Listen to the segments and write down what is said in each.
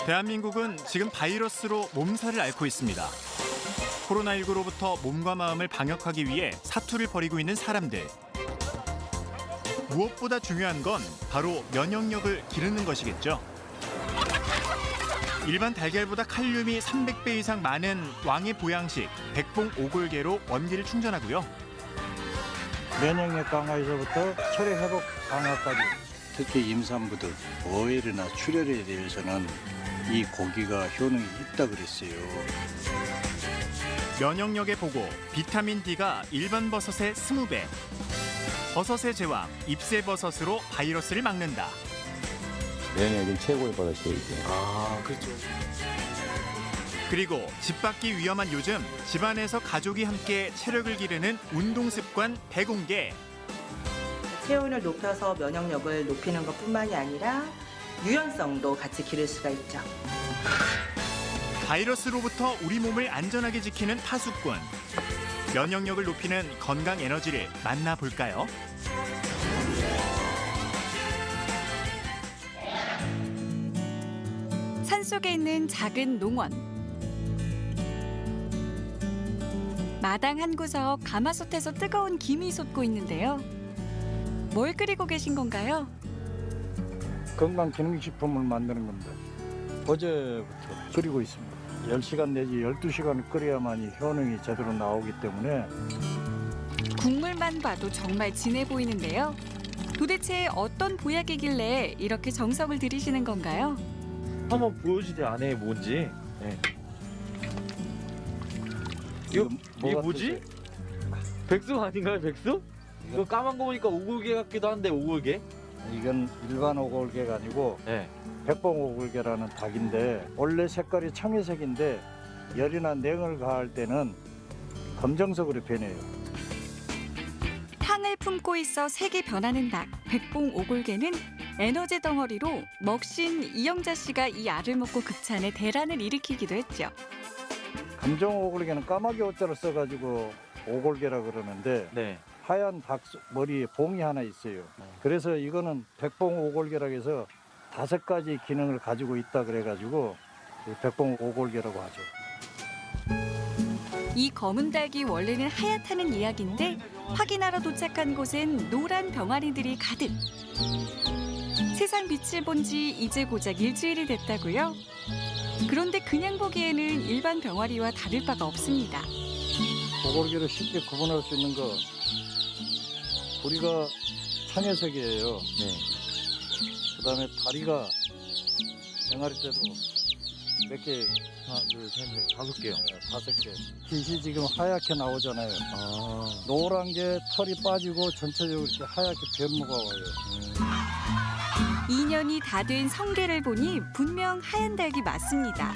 대한민국은 지금 바이러스로 몸살을 앓고 있습니다. 코로나19로부터 몸과 마음을 방역하기 위해 사투를 벌이고 있는 사람들. 무엇보다 중요한 건 바로 면역력을 기르는 것이겠죠. 일반 달걀보다 칼륨이 300배 이상 많은 왕의 보양식 백봉 오골계로 원기를 충전하고요. 면역력 강화에서부터 혈액 회복 강화까지. 특히 임산부들 오열이나 출혈에 대해서는 이 고기가 효능이 있다 그랬어요. 면역력의 보고 비타민 D가 일반 버섯의 20배. 버섯의 제왕 잎새버섯으로 바이러스를 막는다. 면역이 최고의 버섯이에요, 이게. 아, 그렇죠. 그리고 집 밖이 위험한 요즘 집안에서 가족이 함께 체력을 기르는 운동 습관 100개. 체온을 높여서 면역력을 높이는 것뿐만이 아니라 유연성도 같이 기를 수가 있죠. 바이러스로부터 우리 몸을 안전하게 지키는 파수꾼. 면역력을 높이는 건강 에너지를 만나볼까요? 산속에 있는 작은 농원. 마당 한 구석 가마솥에서 뜨거운 김이 솟고 있는데요. 뭘 끓이고 계신 건가요? 건강기능식품을 만드는 건데 어제부터 끓이고 있습니다. 10시간 내지 12시간을 끓여야만이 효능이 제대로 나오기 때문에 국물만 봐도 정말 진해 보이는데요. 도대체 어떤 보약이길래 이렇게 정성을 들이시는 건가요? 한번 보여주세요, 안에 뭔지. 네. 이거 뭐가 뭐지? 뜻이에요? 백숙 아닌가요, 백숙? 이거 까만 거 보니까 오골계 같기도 한데, 오골계? 이건 일반 오골계가 아니고 네. 백봉 오골계라는 닭인데 원래 색깔이 청회색인데 열이나 냉을 가할 때는 검정색으로 변해요. 향을 품고 있어 색이 변하는 닭, 백봉 오골계는 에너지 덩어리로 먹신 이영자 씨가 이 알을 먹고 극찬에 대란을 일으키기도 했죠. 검정 오골계는 까마귀 옷자를 써가지고 오골계라 그러는데 네. 하얀 닭 머리에 봉이 하나 있어요. 그래서 이거는 백봉 오골계라고 해서 5가지 기능을 가지고 있다 그래가지고 백봉 오골계라고 하죠. 이 검은 닭이 원래는 하얗다는 이야기인데 확인하러 도착한 곳엔 노란 병아리들이 가득. 세상 빛을 본 지 이제 고작 일주일이 됐다고요? 그런데 그냥 보기에는 일반 병아리와 다를 바가 없습니다. 오골계를 쉽게 구분할 수 있는 거 우리가 청회색이에요. 네. 그다음에 다리가 병아리 때도 몇 개? 하나, 둘, 셋, 넷, 5개요. 5개. 빛이 지금 하얗게 나오잖아요. 아. 노란 게 털이 빠지고 전체적으로 이렇게 하얗게 변모가 와요. 2년이 다 된 성게를 보니 분명 하얀 닭이 맞습니다.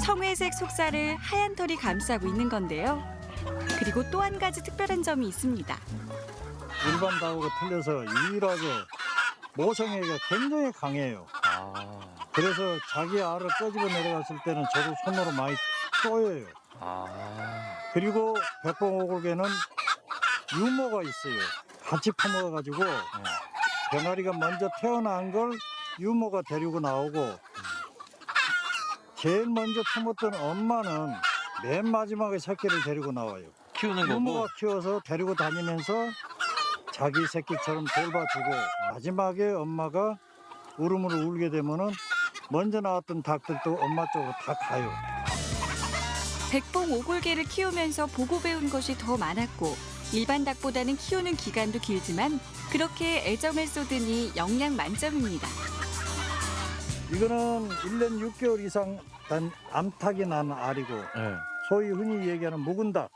청회색 속살을 하얀 털이 감싸고 있는 건데요. 그리고 또 한 가지 특별한 점이 있습니다. 일반 닭하고 틀려서 유일하게 모성애가 굉장히 강해요. 아. 그래서 자기 알을 꺼집어 내려갔을 때는 저도 손으로 많이 쪼여요. 아. 그리고 백봉 오골계는 유모가 있어요. 같이 퍼먹어가지고 병아리가 먼저 태어난 걸 유모가 데리고 나오고 제일 먼저 품었던 엄마는 맨 마지막에 새끼를 데리고 나와요. 키우는 거고. 유모가 키워서 데리고 다니면서 자기 새끼처럼 돌봐주고 마지막에 엄마가 울음으로 울게 되면은 먼저 나왔던 닭들도 엄마 쪽으로 다 가요. 백봉 오골계를 키우면서 보고 배운 것이 더 많았고 일반 닭보다는 키우는 기간도 길지만 그렇게 애정을 쏟으니 영양 만점입니다. 이거는 1년 6개월 이상 단 암탉이 난 알이고 네. 소위 흔히 얘기하는 묵은 닭.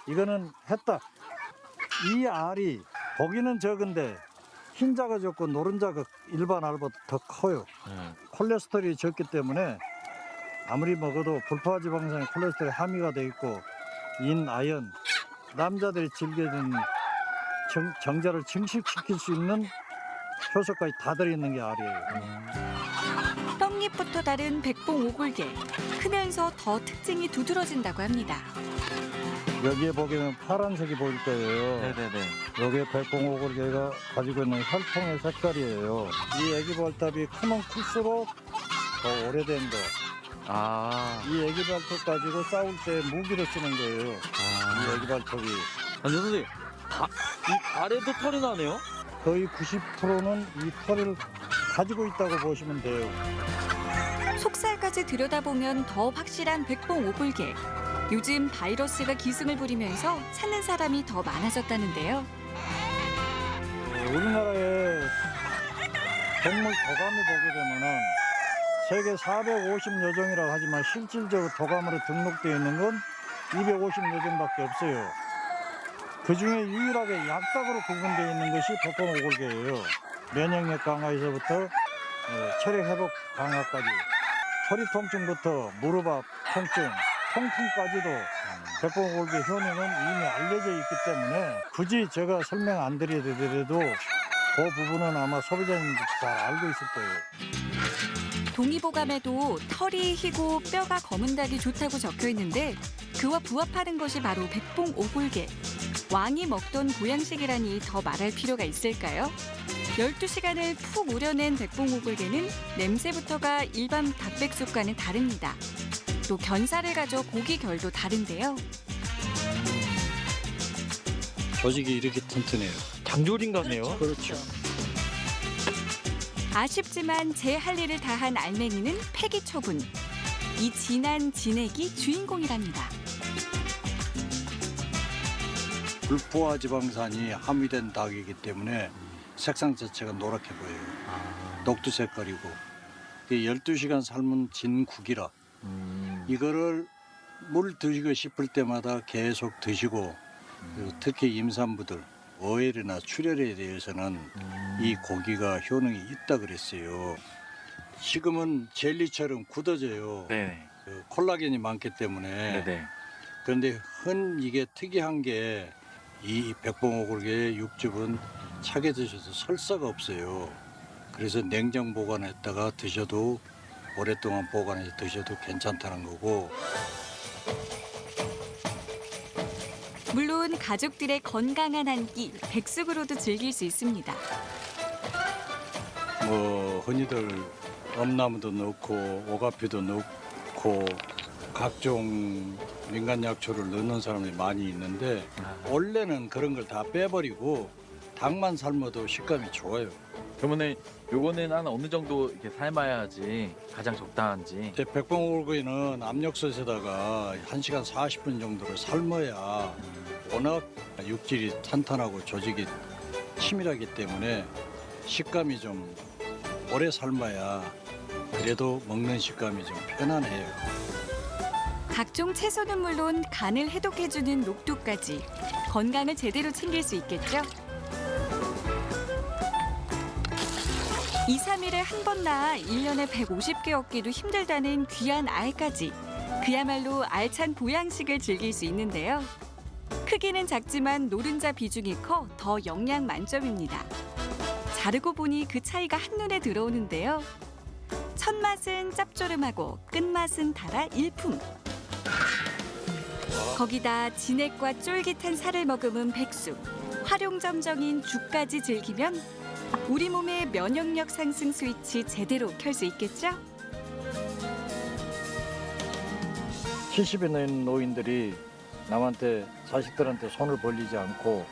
이거는 햇닭. 이 알이 보기는 적은데 흰자가 적고 노른자가 일반 알보다 더 커요. 콜레스테롤이 적기 때문에 아무리 먹어도 불포화지방산에 콜레스테롤이 함유가 돼 있고 인, 아연, 남자들이 즐겨주는 정자를 증식시킬 수 있는 효소까지 다 들어있는 게 알이에요. 떡잎부터 다른 백봉 오골계. 크면서 더 특징이 두드러진다고 합니다. 여기에 보면 파란색이 보일 거예요. 네네네. 여기에 백봉 오골계가 가지고 있는 혈통의 색깔이에요. 이 애기 벌답이 크면 클수록 더 오래된 거. 아. 이 애기 발톱 가지고 싸울 때 무기로 쓰는 거예요. 이 애기 발톱이 아니 선생님, 이 발에도 털이 나네요? 거의 90%는 이 털을 가지고 있다고 보시면 돼요. 속살까지 들여다보면 더 확실한 백봉 오골개. 요즘 바이러스가 기승을 부리면서 찾는 사람이 더 많아졌다는데요. 우리나라에 동물 도감을 보게 되면은 세계 450여 종이라고 하지만 실질적으로 도감으로 등록되어 있는 건 250여 종밖에 없어요. 그 중에 유일하게 약닭으로 구분되어 있는 것이 백봉 오골개예요. 면역력 강화에서부터 체력 회복 강화까지, 허리 통증부터 무릎 앞 통증, 통풍까지도 백봉 오골개 효능은 이미 알려져 있기 때문에 굳이 제가 설명 안 드리더라도 그 부분은 아마 소비자님도 잘 알고 있을 거예요. 동의보감에도 털이 희고 뼈가 검은 닭이 좋다고 적혀 있는데 그와 부합하는 것이 바로 백봉 오골개. 왕이 먹던 보양식이라니 더 말할 필요가 있을까요? 12시간을 푹 우려낸 백봉 오골개는 냄새부터가 일반 닭백숙과는 다릅니다. 또 견살을 가져 고기 결도 다른데요. 조직이 이렇게 튼튼해요. 장조림같네요. 그렇죠. 아쉽지만 제 할 일을 다한 알맹이는 폐기 처분. 이 진한 진액이 주인공이랍니다. 불포화 지방산이 함유된 닭이기 때문에 색상 자체가 노랗게 보여요. 녹두 색깔이고 12시간 삶은 진국이라 이거를 물 드시고 싶을 때마다 계속 드시고 그리고 특히 임산부들 어혈이나 출혈에 대해서는 이 고기가 효능이 있다 그랬어요. 식으면 젤리처럼 굳어져요. 네네. 그 콜라겐이 많기 때문에. 네네. 그런데 이게 특이한 게 이 백봉 오골개의 육즙은 차게 드셔도 설사가 없어요. 그래서 냉장 보관했다가 드셔도 오랫동안 보관해서 드셔도 괜찮다는 거고. 물론 가족들의 건강한 한 끼 백숙으로도 즐길 수 있습니다. 뭐 흔히들 엄나무도 넣고 오가피도 넣고 각종 민간 약초를 넣는 사람들이 많이 있는데 원래는 그런 걸 다 빼버리고 닭만 삶아도 식감이 좋아요. 그러면은 요거는 한 어느 정도 이렇게 삶아야지 가장 적당한지. 제 백봉 오골개는 압력솥에다가 1시간 40분 정도를 삶아야 워낙 육질이 탄탄하고 조직이 치밀하기 때문에 식감이 좀 오래 삶아야 그래도 먹는 식감이 좀 편안해요. 각종 채소는 물론 간을 해독해주는 녹두까지 건강을 제대로 챙길 수 있겠죠? 2, 3일에 한 번 낳아 1년에 150개 얻기도 힘들다는 귀한 알까지 그야말로 알찬 보양식을 즐길 수 있는데요. 크기는 작지만 노른자 비중이 커 더 영양 만점입니다. 자르고 보니 그 차이가 한눈에 들어오는데요. 첫 맛은 짭조름하고 끝맛은 달아 일품. 거기다 진액과 쫄깃한 살을 머금은 백숙, 활용점정인 죽까지 즐기면 우리 몸의 면역력 상승 스위치 제대로 켤 수 있겠죠? 70이 넘는 노인들이 남한테 자식들한테 손을 벌리지 않고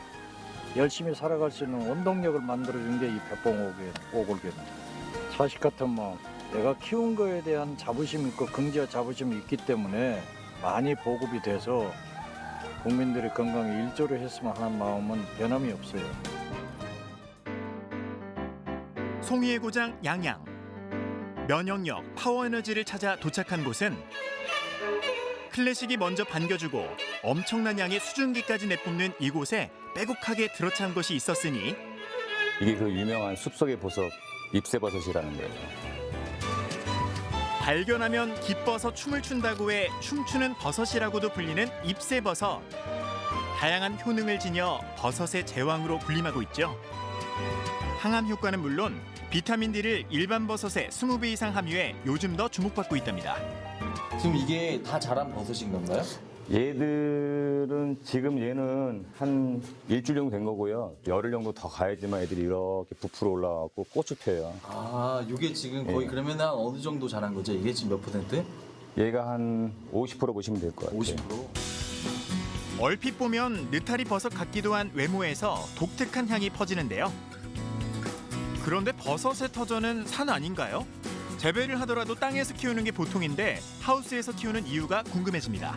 열심히 살아갈 수 있는 원동력을 만들어준 게 이 백봉 오골개입니다. 자식 같은 마음, 내가 키운 거에 대한 자부심 있고 긍지와 자부심이 있기 때문에 많이 보급이 돼서 국민들의 건강에 일조를 했으면 하는 마음은 변함이 없어요. 송이의 고장 양양. 면역력, 파워에너지를 찾아 도착한 곳은 클래식이 먼저 반겨주고 엄청난 양의 수증기까지 내뿜는 이곳에 빼곡하게 들어찬 것이 있었으니 이게 그 유명한 숲속의 보석, 잎새버섯이라는 거예요. 발견하면 기뻐서 춤을 춘다고 해 춤추는 버섯이라고도 불리는 잎새버섯. 다양한 효능을 지녀 버섯의 제왕으로 군림하고 있죠. 항암 효과는 물론 비타민 D를 일반 버섯의 20배 이상 함유해 요즘 더 주목받고 있답니다. 지금 이게 다 자란 버섯인 건가요? 얘들은 지금 얘는 한 일주일 정도 된 거고요. 열흘 정도 더 가야지만 애들이 이렇게 부풀어 올라가고 꽃을 펴요. 아, 이게 지금 거의 예. 그러면 한 어느 정도 자란 거죠? 이게 지금 몇 %? 얘가 한 50% 보시면 될 것 같아요. 50%? 얼핏 보면 느타리 버섯 같기도 한 외모에서 독특한 향이 퍼지는데요. 그런데 버섯의 터전은 산 아닌가요? 재배를 하더라도 땅에서 키우는 게 보통인데 하우스에서 키우는 이유가 궁금해집니다.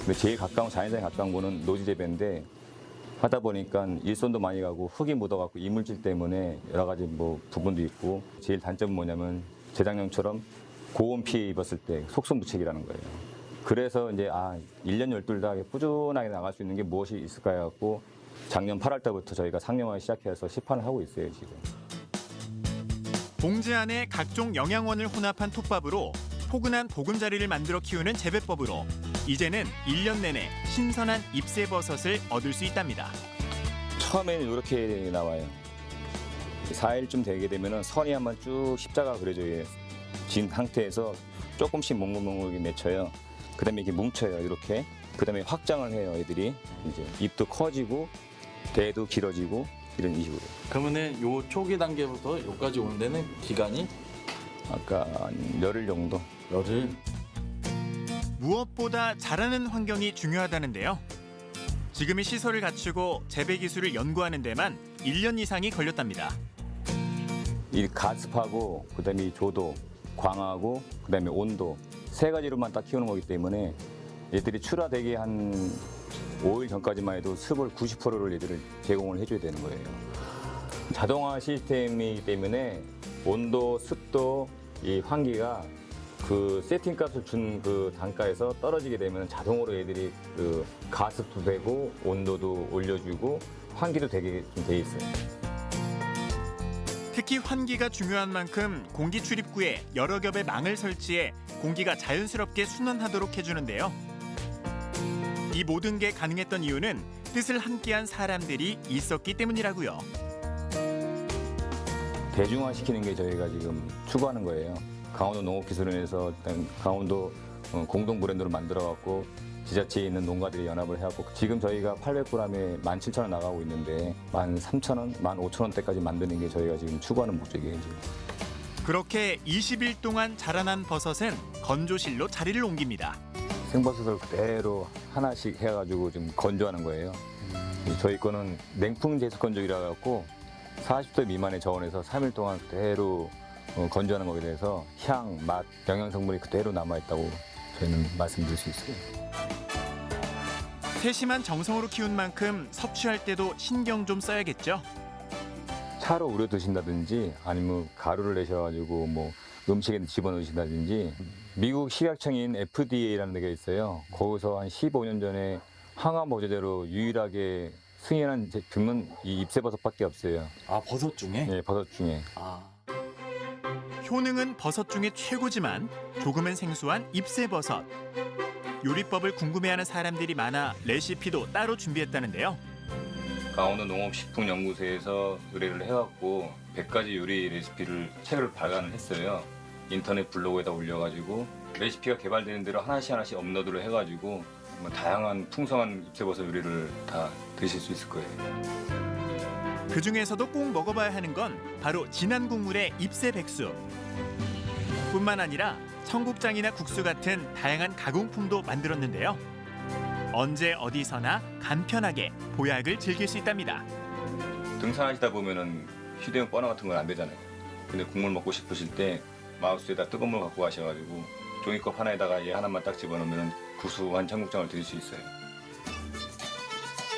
근데 제일 가까운 자연산에 가까운 거는 노지 재배인데 하다 보니까 일손도 많이 가고 흙이 묻어갖고 이물질 때문에 여러 가지 뭐 부분도 있고 제일 단점은 뭐냐면 재작년처럼 고온 피해 입었을 때 속성부책이라는 거예요. 그래서 이제 1년 12달 다 꾸준하게 나갈 수 있는 게 무엇이 있을까 해갖고 작년 8월 달부터 저희가 상용화를 시작해서 시판을 하고 있어요, 지금. 봉지 안에 각종 영양원을 혼합한 톱밥으로 포근한 보금자리를 만들어 키우는 재배법으로 이제는 1년 내내 신선한 잎새버섯을 얻을 수 있답니다. 처음에는 이렇게 나와요. 4일쯤 되게 되면은 선이 한번 쭉 십자가 그려져요. 진 상태에서 조금씩 몽글몽글 맺혀요. 그다음에 이렇게 뭉쳐요, 이렇게. 그다음에 확장을 해요, 애들이. 이제 잎도 커지고 대도 길어지고 이런 식으로. 그러면은 요 초기 단계부터 요까지 오는 데는 기간이 아까 한 열흘 정도. 열흘. 무엇보다 자라는 환경이 중요하다는데요. 지금의 시설을 갖추고 재배 기술을 연구하는 데만 1년 이상이 걸렸답니다. 이 가습하고 그다음에 이 조도, 광하고 그다음에 온도 세 가지로만 딱 키우는 거기 때문에 얘들이 출하되기 한 5일 전까지만 해도 습을 90%를 얘들을 제공을 해줘야 되는 거예요. 자동화 시스템이기 때문에 온도, 습도, 이 환기가 그 세팅값을 준 그 단가에서 떨어지게 되면 자동으로 애들이 그 가습도 되고 온도도 올려주고 환기도 되게 좀 돼 있어요. 특히 환기가 중요한 만큼 공기 출입구에 여러 겹의 망을 설치해 공기가 자연스럽게 순환하도록 해주는데요. 이 모든 게 가능했던 이유는 뜻을 함께한 사람들이 있었기 때문이라고요. 대중화시키는 게 저희가 지금 추구하는 거예요. 강원도 농업기술원에서 강원도 공동 브랜드로 만들어갖고 지자체에 있는 농가들이 연합을 해갖고 지금 저희가 800g에 17,000원 나가고 있는데 13,000원, 15,000원대까지 만드는 게 저희가 지금 추구하는 목적이에요. 지금. 그렇게 20일 동안 자라난 버섯은 건조실로 자리를 옮깁니다. 생버섯을 그대로 하나씩 해가지고 좀 건조하는 거예요. 저희 거는 냉풍 제습 건조기라 갖고 40도 미만의 저온에서 3일 동안 그대로 건조하는 거에 대해서 향, 맛, 영양 성분이 그대로 남아있다고 저희는 말씀드릴 수 있어요. 세심한 정성으로 키운 만큼 섭취할 때도 신경 좀 써야겠죠. 차로 우려 드신다든지 아니면 가루를 내셔가지고 뭐 음식에 집어넣으신다든지 미국 식약청인 FDA라는 데가 있어요. 거기서 한 15년 전에 항암 보조제로 유일하게 승인한 제품은 이 잎새버섯밖에 없어요. 아, 버섯 중에? 예, 버섯 중에. 아. 효능은 버섯 중에 최고지만 조금은 생소한 잎새버섯. 요리법을 궁금해하는 사람들이 많아 레시피도 따로 준비했다는데요. 강원도 농업식품연구소에서 의뢰를 해갖고 100가지 요리 레시피를 책을 발간을 했어요. 인터넷 블로그에다 올려가지고 레시피가 개발되는 대로 하나씩 업로드를 해가지고 뭐 다양한 풍성한 잎새버섯 요리를 다 드실 수 있을 거예요. 그 중에서도 꼭 먹어봐야 하는 건 바로 진한 국물의 잎새백숙. 뿐만 아니라 청국장이나 국수 같은 다양한 가공품도 만들었는데요. 언제 어디서나 간편하게 보약을 즐길 수 있답니다. 등산하시다 보면은 휴대용 버너 같은 건 안 되잖아요. 근데 국물 먹고 싶으실 때 마우스에다 뜨거운 물 갖고 가셔가지고 종이컵 하나에다가 얘 하나만 딱 집어넣으면 구수한 청국장을 드실 수 있어요.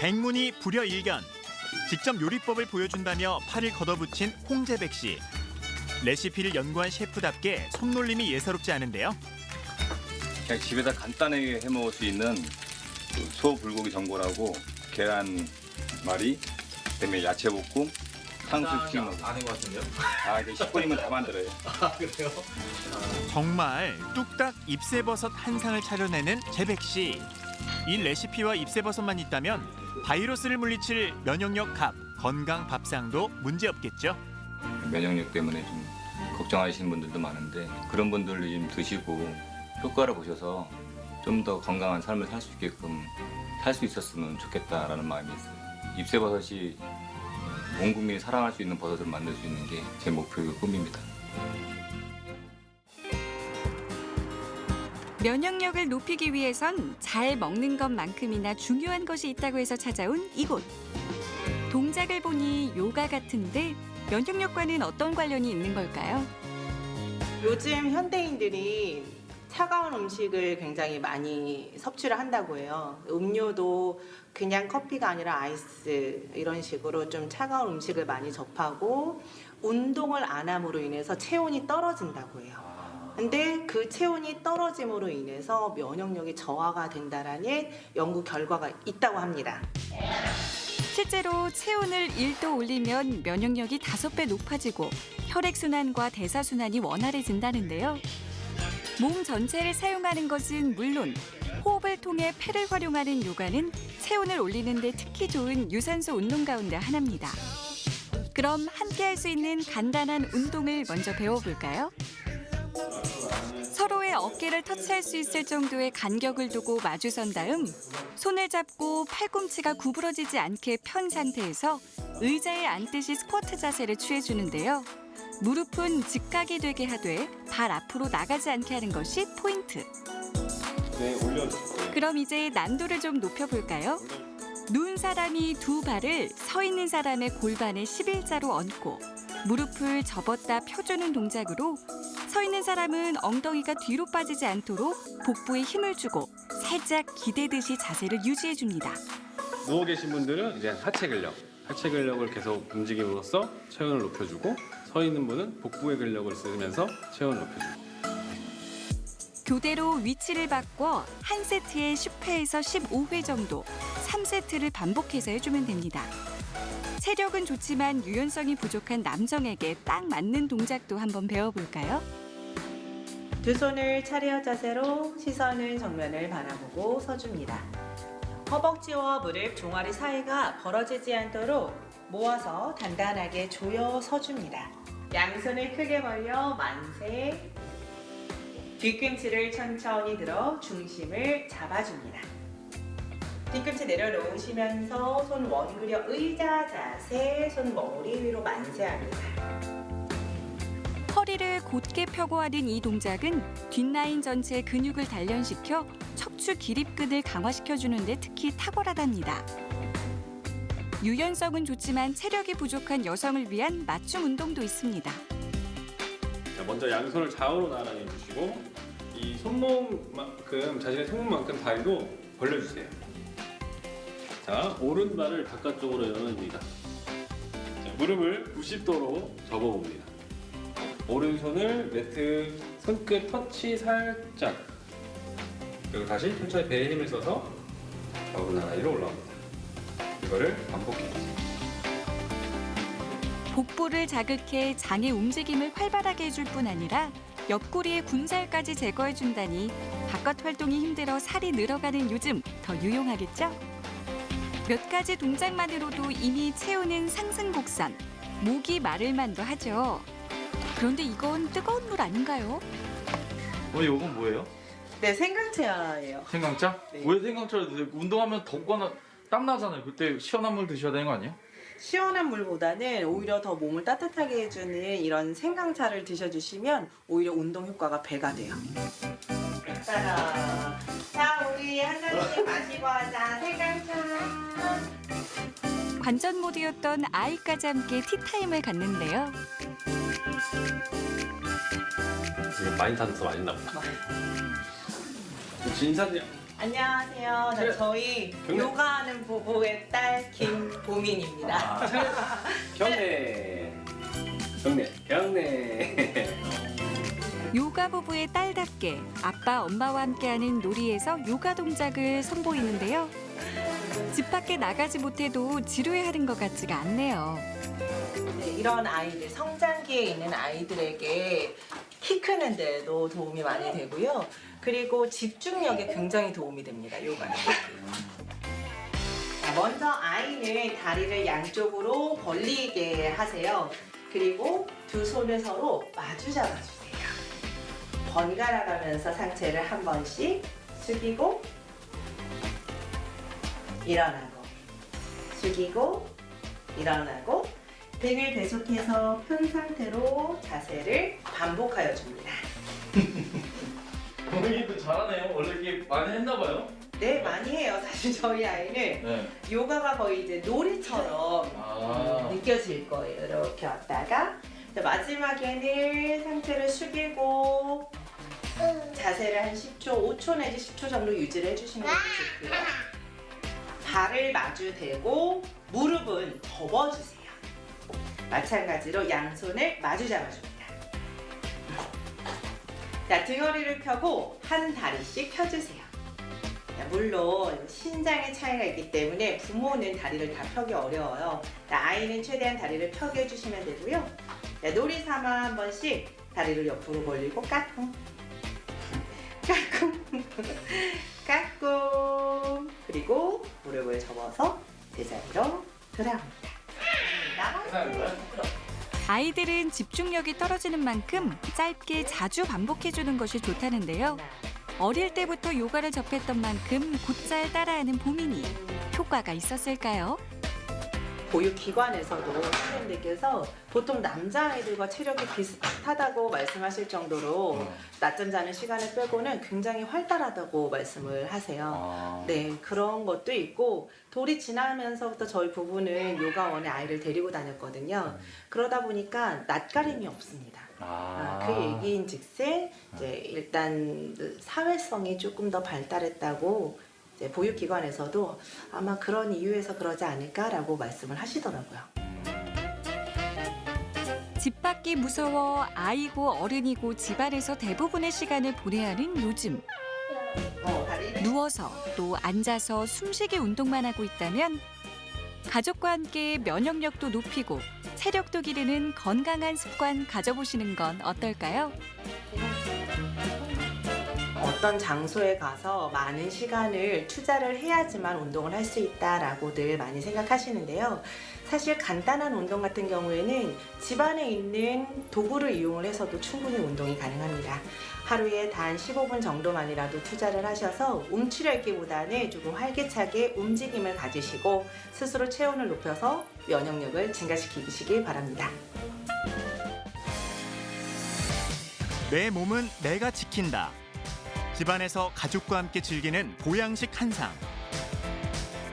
백문이 불여일견. 직접 요리법을 보여준다며 팔을 걷어붙인 홍재백 씨. 레시피를 연구한 셰프답게 손놀림이 예사롭지 않은데요. 그냥 집에다 간단하게 해 먹을 수 있는 그 소불고기 전골하고 계란말이, 그다음에 야채 볶음, 탕수육 찍어 먹고. 아닌 것 같은데요? 이제 10분이면 다 만들어요. 아, 그래요? 정말 뚝딱 잎새버섯 한 상을 차려내는 재백 씨. 이 레시피와 잎새버섯만 있다면 바이러스를 물리칠 면역력 갑, 건강 밥상도 문제없겠죠. 면역력 때문에 좀 걱정하시는 분들도 많은데 그런 분들 좀 드시고 효과를 보셔서 좀 더 건강한 삶을 살 수 있게끔 살 수 있었으면 좋겠다라는 마음이 있어요. 잎새버섯이 온 국민이 사랑할 수 있는 버섯을 만들 수 있는 게 제 목표이고 꿈입니다. 면역력을 높이기 위해선 잘 먹는 것만큼이나 중요한 것이 있다고 해서 찾아온 이곳. 동작을 보니 요가 같은데 면역력과는 어떤 관련이 있는 걸까요? 요즘 현대인들이 차가운 음식을 굉장히 많이 섭취를 한다고 해요. 음료도 그냥 커피가 아니라 아이스 이런 식으로 좀 차가운 음식을 많이 접하고 운동을 안 함으로 인해서 체온이 떨어진다고 해요. 근데 그 체온이 떨어짐으로 인해서 면역력이 저하가 된다라는 연구 결과가 있다고 합니다. 실제로 체온을 1도 올리면 면역력이 5배 높아지고 혈액순환과 대사순환이 원활해진다는데요. 몸 전체를 사용하는 것은 물론 호흡을 통해 폐를 활용하는 요가는 체온을 올리는 데 특히 좋은 유산소 운동 가운데 하나입니다. 그럼 함께 할 수 있는 간단한 운동을 먼저 배워볼까요? 서로의 어깨를 터치할 수 있을 정도의 간격을 두고 마주선 다음 손을 잡고 팔꿈치가 구부러지지 않게 편 상태에서 의자에 앉듯이 스쿼트 자세를 취해주는데요. 무릎은 직각이 되게 하되 발 앞으로 나가지 않게 하는 것이 포인트. 네, 올려주세요. 그럼 이제 난도를 좀 높여볼까요? 누운 사람이 두 발을 서 있는 사람의 골반에 11자로 얹고 무릎을 접었다 펴주는 동작으로 서 있는 사람은 엉덩이가 뒤로 빠지지 않도록 복부에 힘을 주고 살짝 기대듯이 자세를 유지해줍니다. 누워 계신 분들은 이제 하체 근력을 계속 움직임으로써 체온을 높여주고 서 있는 분은 복부의 근력을 쓰면서 체온을 높여주고. 교대로 위치를 바꿔 한 세트에 10회에서 15회 정도 3세트를 반복해서 해주면 됩니다. 체력은 좋지만 유연성이 부족한 남성에게 딱 맞는 동작도 한번 배워볼까요? 두 손을 차려 자세로 시선은 정면을 바라보고 서줍니다. 허벅지와 무릎, 종아리 사이가 벌어지지 않도록 모아서 단단하게 조여 서줍니다. 양손을 크게 벌려 만세. 뒤꿈치를 천천히 들어 중심을 잡아줍니다. 뒤꿈치 내려놓으시면서 손 원그려 의자 자세, 손머리 위로 만세합니다. 허리를 곧게 펴고 하는 이 동작은 뒷라인 전체 근육을 단련시켜 척추 기립근을 강화시켜주는 데 특히 탁월하답니다. 유연성은 좋지만 체력이 부족한 여성을 위한 맞춤 운동도 있습니다. 자, 먼저 양손을 좌우로 나란히 주시고 이 손목만큼 자신의 손목만큼 다리도 벌려주세요. 자, 오른발을 바깥쪽으로 열어줍니다. 자, 무릎을 90도로 접어봅니다. 오른손을 매트 손끝 터치 살짝. 그리고 다시 천천히 배에 힘을 써서 좌우로 나란히로 올라옵니다. 이거를 반복해주세요. 복부를 자극해 장의 움직임을 활발하게 해줄 뿐 아니라 옆구리의 군살까지 제거해준다니 바깥 활동이 힘들어 살이 늘어가는 요즘 더 유용하겠죠? 몇 가지 동작만으로도 이미 체온은 상승 곡선, 목이 마를 만도 하죠. 그런데 이건 뜨거운 물 아닌가요? 이건 뭐예요? 네, 생강차예요. 생강차? 네. 왜 생강차를 드세요? 운동하면 덥거나 땀 나잖아요. 그때 시원한 물 드셔야 되는 거 아니에요? 시원한 물보다는 오히려 더 몸을 따뜻하게 해주는 이런 생강차를 드셔주시면 오히려 운동 효과가 배가 돼요. 따라. 자, 우리 한 잔씩 마시고 하자. 생강차. 관전 모드였던 아이까지 함께 티타임을 갖는데요. 이거 많이 타서 맛있나 보다. 진사님. 안녕하세요. 네, 저희 요가하는 부부의 딸 김보민입니다. 경례. 요가 부부의 딸답게 아빠, 엄마와 함께하는 놀이에서 요가 동작을 선보이는데요. 집 밖에 나가지 못해도 지루해하는 것 같지가 않네요. 네, 이런 아이들, 성장기에 있는 아이들에게 키 크는 데도 도움이 많이 되고요. 그리고 집중력에 굉장히 도움이 됩니다, 요가는. 자, 먼저 아이는 다리를 양쪽으로 벌리게 하세요. 그리고 두 손을 서로 마주 잡아주세요. 번갈아 가면서 상체를 한 번씩 숙이고 일어나고 숙이고 일어나고 등을 계속해서 편 상태로 자세를 반복하여 줍니다. 어머니도 잘하네요. 원래 이렇게 많이 했나 봐요. 네, 많이 해요. 사실 저희 아이는 네. 요가가 거의 이제 놀이처럼 느껴질 거예요. 이렇게 왔다가 마지막에는 상태를 숙이고 자세를 한 10초, 5초 내지 10초 정도 유지를 해주시는 것도 좋고요. 발을 마주 대고 무릎은 접어주세요. 마찬가지로 양손을 마주 잡아줍니다. 자, 등허리를 펴고 한 다리씩 펴주세요. 자, 물론 신장의 차이가 있기 때문에 부모는 다리를 다 펴기 어려워요. 자, 아이는 최대한 다리를 펴게 해주시면 되고요. 자, 놀이 삼아 한 번씩 다리를 옆으로 벌리고 까꿍 까꿍 까꿍 그리고 무릎을 접어서 제자리로 돌아옵니다. 아이들은 집중력이 떨어지는 만큼 짧게 자주 반복해주는 것이 좋다는데요. 어릴 때부터 요가를 접했던 만큼 곧잘 따라하는 보민이 효과가 있었을까요? 보육기관에서도 선생님들께서 보통 남자아이들과 체력이 비슷하다고 말씀하실 정도로 낮잠 자는 시간을 빼고는 굉장히 활달하다고 말씀을 하세요. 네, 그런 것도 있고 돌이 지나면서부터 저희 부부는 요가원에 아이를 데리고 다녔거든요. 그러다 보니까 낯가림이 없습니다. 그 얘기인즉슨 이제 일단 사회성이 조금 더 발달했다고 이제 보육기관에서도 아마 그런 이유에서 그러지 않을까라고 말씀을 하시더라고요. 집 밖이 무서워 아이고 어른이고 집안에서 대부분의 시간을 보내야 하는 요즘. 누워서 또 앉아서 숨쉬기 운동만 하고 있다면 가족과 함께 면역력도 높이고 체력도 기르는 건강한 습관 가져보시는 건 어떨까요? 어떤 장소에 가서 많은 시간을 투자를 해야지만 운동을 할 수 있다라고 늘 많이 생각하시는데요. 사실 간단한 운동 같은 경우에는 집안에 있는 도구를 이용을 해서도 충분히 운동이 가능합니다. 하루에 단 15분 정도만이라도 투자를 하셔서 움츠려 있기보다는 조금 활기차게 움직임을 가지시고 스스로 체온을 높여서 면역력을 증가시키시길 바랍니다. 내 몸은 내가 지킨다. 집안에서 가족과 함께 즐기는 보양식 한상.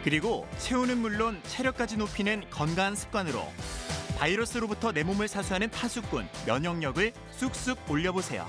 그리고 체온은 물론 체력까지 높이는 건강한 습관으로 바이러스로부터 내 몸을 사수하는 파수꾼, 면역력을 쑥쑥 올려보세요.